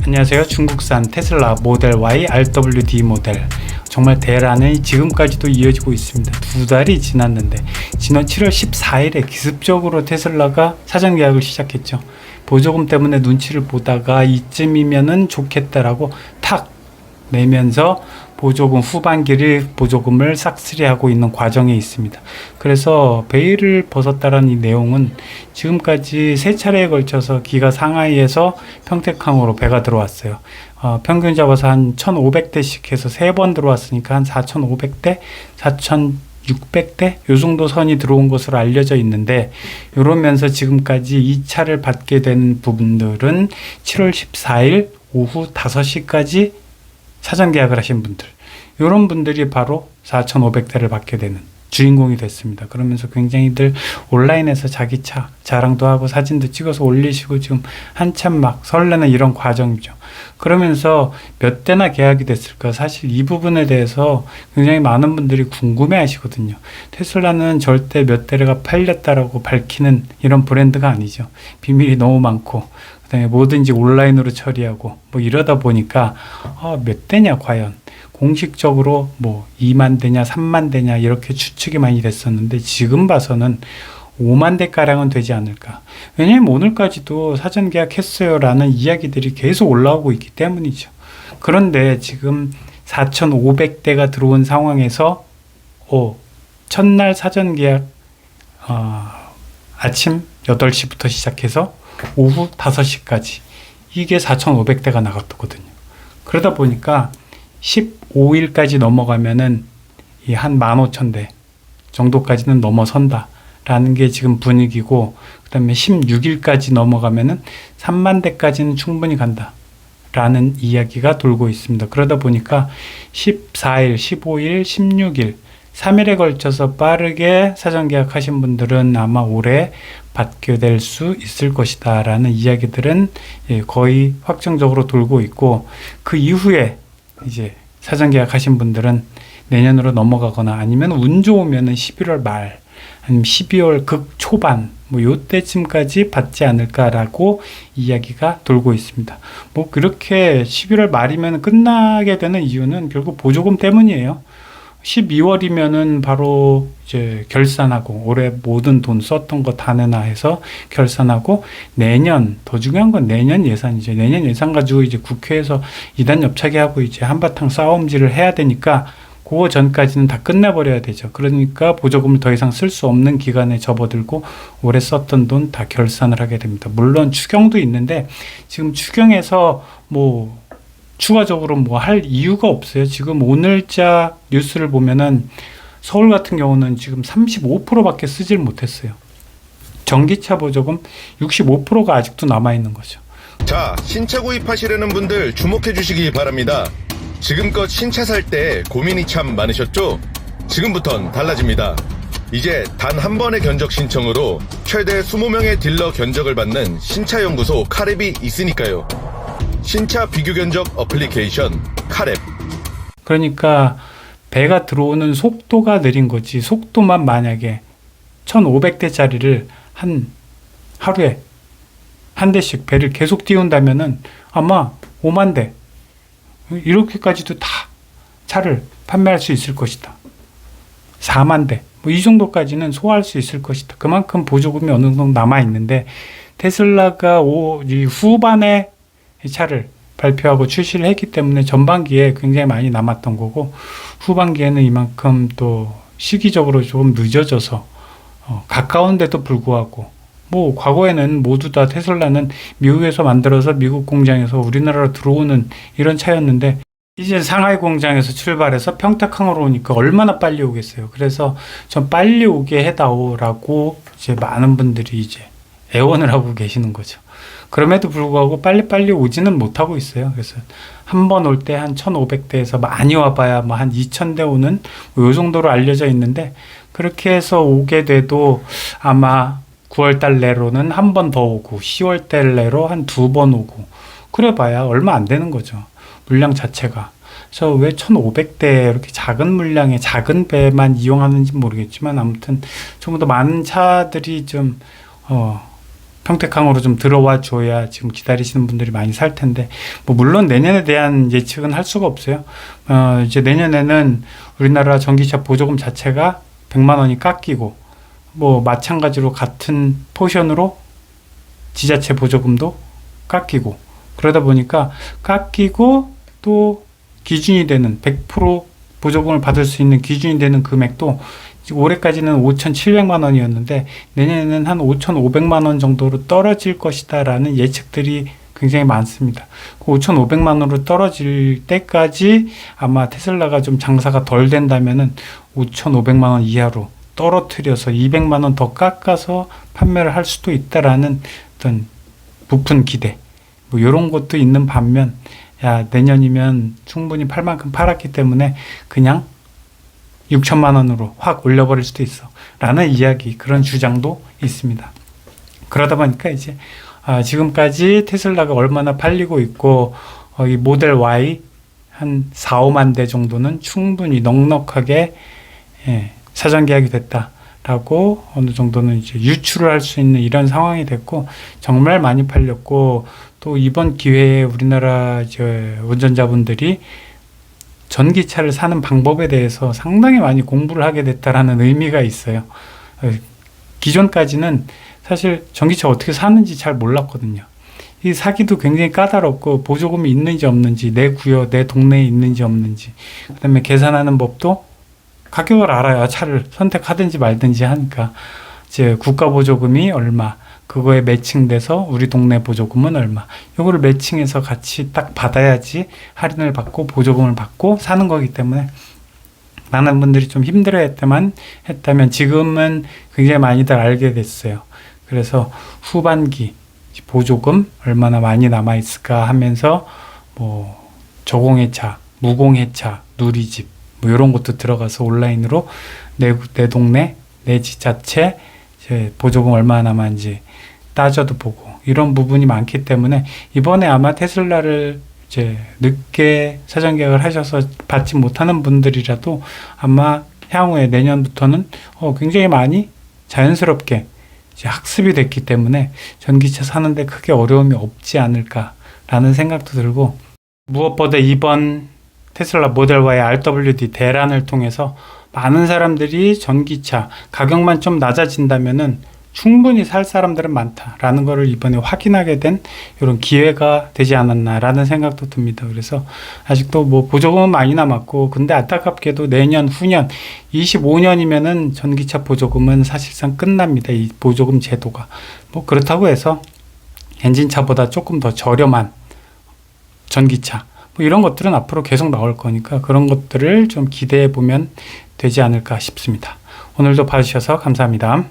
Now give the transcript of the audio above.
안녕하세요. 중국산 테슬라 모델 Y RWD 모델, 정말 대란이 지금까지도 이어지고 있습니다. 2달이 지났는데 지난 7월 14일에 기습적으로 테슬라가 사전 계약을 시작했죠. 보조금 때문에 눈치를 보다가 이쯤이면은 좋겠다라고 탁 내면서 보조금 후반기를 보조금을 싹쓸이하고 있는 과정에 있습니다. 그래서 베일을 벗었다라는 이 내용은 지금까지 3차례에 걸쳐서 기가 상하이에서 평택항으로 배가 들어왔어요. 평균 잡아서 한 1,500대씩 해서 3번 들어왔으니까 한 4,500대, 4,600대 요 정도 선이 들어온 것으로 알려져 있는데, 이러면서 지금까지 이 차를 받게 된 부분들은 7월 14일 오후 5시까지 사전 계약을 하신 분들, 이런 분들이 바로 4,500대를 받게 되는 주인공이 됐습니다. 그러면서 굉장히들 온라인에서 자기 차 자랑도 하고 사진도 찍어서 올리시고 지금 한참 막 설레는 이런 과정이죠. 그러면서 몇 대나 계약이 됐을까? 사실 이 부분에 대해서 굉장히 많은 분들이 궁금해 하시거든요. 테슬라는 절대 몇 대가 팔렸다라고 밝히는 이런 브랜드가 아니죠. 비밀이 너무 많고, 그다음에 뭐든지 온라인으로 처리하고 뭐 이러다 보니까 몇 대냐 과연, 공식적으로 뭐 2만 대냐 3만 대냐 이렇게 추측이 많이 됐었는데, 지금 봐서는 5만 대가량은 되지 않을까. 왜냐면 오늘까지도 사전 계약했어요 라는 이야기들이 계속 올라오고 있기 때문이죠. 그런데 지금 4,500대가 들어온 상황에서 첫날 사전 계약 아침 8시부터 시작해서 오후 5시까지 이게 4,500대가 나갔거든요. 그러다 보니까 15일까지 넘어가면은 이 한 15,000대 정도까지는 넘어선다 라는 게 지금 분위기고, 그 다음에 16일까지 넘어가면은 3만 대까지는 충분히 간다 라는 이야기가 돌고 있습니다. 그러다 보니까 14일, 15일, 16일 3일에 걸쳐서 빠르게 사전 계약하신 분들은 아마 올해 받게 될 수 있을 것이다 라는 이야기들은 거의 확정적으로 돌고 있고, 그 이후에 이제 사전 계약하신 분들은 내년으로 넘어가거나 아니면 운 좋으면은 11월 말 아니면 12월 극 초반 뭐 요때쯤까지 받지 않을까라고 이야기가 돌고 있습니다. 뭐 그렇게 11월 말이면 끝나게 되는 이유는 결국 보조금 때문이에요. 12월이면은 바로 이제 결산하고 올해 모든 돈 썼던 거 다 내나 해서 결산하고, 내년, 더 중요한 건 내년 예산이죠. 내년 예산 가지고 이제 국회에서 이단 엽차게 하고 이제 한바탕 싸움질을 해야 되니까 그거 전까지는 다 끝내버려야 되죠. 그러니까 보조금을 더 이상 쓸 수 없는 기간에 접어들고 올해 썼던 돈 다 결산을 하게 됩니다. 물론 추경도 있는데 지금 추경에서 뭐 추가적으로 뭐 할 이유가 없어요. 지금 오늘자 뉴스를 보면은 서울 같은 경우는 지금 35%밖에 쓰질 못했어요. 전기차 보조금 65%가 아직도 남아있는 거죠. 자, 신차 구입하시려는 분들 주목해 주시기 바랍니다. 지금껏 신차 살 때 고민이 참 많으셨죠? 지금부턴 달라집니다. 이제 단 한 번의 견적 신청으로 최대 20명의 딜러 견적을 받는 신차연구소 카랩이 있으니까요. 신차 비교 견적 어플리케이션 카랩. 그러니까 배가 들어오는 속도가 느린 거지, 속도만 만약에 1,500대짜리를 하루에 한 대씩 배를 계속 띄운다면은 아마 5만 대 이렇게까지도 다 차를 판매할 수 있을 것이다. 4만 대 뭐 이 정도까지는 소화할 수 있을 것이다. 그만큼 보조금이 어느 정도 남아 있는데, 테슬라가 이 후반에 이 차를 발표하고 출시를 했기 때문에 전반기에 굉장히 많이 남았던 거고, 후반기에는 이만큼 또 시기적으로 조금 늦어져서 가까운데도 불구하고, 뭐 과거에는 모두 다 테슬라는 미국에서 만들어서 미국 공장에서 우리나라로 들어오는 이런 차였는데, 이제 상하이 공장에서 출발해서 평택항으로 오니까 얼마나 빨리 오겠어요. 그래서 좀 빨리 오게 해다오라고 이제 많은 분들이 이제 애원을 하고 계시는 거죠. 그럼에도 불구하고 빨리빨리 오지는 못하고 있어요. 그래서 한 번 올 때 한 1,500대에서 많이 와봐야 뭐 한 2,000대 오는 요 정도로 알려져 있는데, 그렇게 해서 오게 돼도 아마 9월달 내로는 한 번 더 오고 10월달 내로 한 2번 오고 그래 봐야 얼마 안 되는 거죠. 물량 자체가. 그래서 왜 1,500대 이렇게 작은 물량의 작은 배만 이용하는지 모르겠지만, 아무튼 좀 더 많은 차들이 좀 평택항으로 좀 들어와 줘야 지금 기다리시는 분들이 많이 살 텐데, 뭐 물론 내년에 대한 예측은 할 수가 없어요. 이제 내년에는 우리나라 전기차 보조금 자체가 100만 원이 깎이고, 뭐 마찬가지로 같은 포션으로 지자체 보조금도 깎이고, 그러다 보니까 깎이고 또 기준이 되는 100% 보조금을 받을 수 있는 기준이 되는 금액도 올해까지는 5,700만 원이었는데 내년에는 한 5,500만 원 정도로 떨어질 것이다 라는 예측들이 굉장히 많습니다. 그 5,500만 원으로 떨어질 때까지 아마 테슬라가 좀 장사가 덜 된다면은 5,500만 원 이하로 떨어뜨려서 200만 원 더 깎아서 판매를 할 수도 있다라는 어떤 부푼 기대, 뭐 이런 것도 있는 반면, 야, 내년이면 충분히 팔 만큼 팔았기 때문에 그냥 6천만 원으로 확 올려버릴 수도 있어 라는 이야기, 그런 주장도 있습니다. 그러다 보니까 이제 지금까지 테슬라가 얼마나 팔리고 있고, 이 모델 Y 한 4, 5만 대 정도는 충분히 넉넉하게 사전 계약이 됐다라고 어느 정도는 이제 유출을 할 수 있는 이런 상황이 됐고, 정말 많이 팔렸고, 또 이번 기회에 우리나라 운전자분들이 전기차를 사는 방법에 대해서 상당히 많이 공부를 하게 됐다라는 의미가 있어요. 기존까지는 사실 전기차 어떻게 사는지 잘 몰랐거든요. 이 사기도 굉장히 까다롭고, 보조금이 있는지 없는지, 내 구역, 내 동네에 있는지 없는지, 그 다음에 계산하는 법도 가격을 알아야 차를 선택하든지 말든지 하니까, 이제 국가 보조금이 얼마, 그거에 매칭돼서 우리 동네 보조금은 얼마, 요거를 매칭해서 같이 딱 받아야지 할인을 받고 보조금을 받고 사는 거기 때문에 많은 분들이 좀 힘들어했다면 지금은 굉장히 많이들 알게 됐어요. 그래서 후반기 보조금 얼마나 많이 남아 있을까 하면서 뭐 저공해차, 무공해차, 누리집 뭐 이런 것도 들어가서 온라인으로 내 동네, 내 지자체 보조금 얼마나 남았는지 따져도 보고, 이런 부분이 많기 때문에 이번에 아마 테슬라를 이제 늦게 사전 계약을 하셔서 받지 못하는 분들이라도 아마 향후에 내년부터는 굉장히 많이 자연스럽게 이제 학습이 됐기 때문에 전기차 사는데 크게 어려움이 없지 않을까라는 생각도 들고, 무엇보다 이번 테슬라 모델 Y RWD 대란을 통해서 많은 사람들이 전기차 가격만 좀 낮아진다면은 충분히 살 사람들은 많다라는 것을 이번에 확인하게 된 이런 기회가 되지 않았나라는 생각도 듭니다. 그래서 아직도 뭐 보조금은 많이 남았고, 근데 안타깝게도 내년, 후년 25년이면은 전기차 보조금은 사실상 끝납니다. 이 보조금 제도가. 뭐 그렇다고 해서 엔진차보다 조금 더 저렴한 전기차, 뭐 이런 것들은 앞으로 계속 나올 거니까 그런 것들을 좀 기대해 보면 되지 않을까 싶습니다. 오늘도 봐주셔서 감사합니다.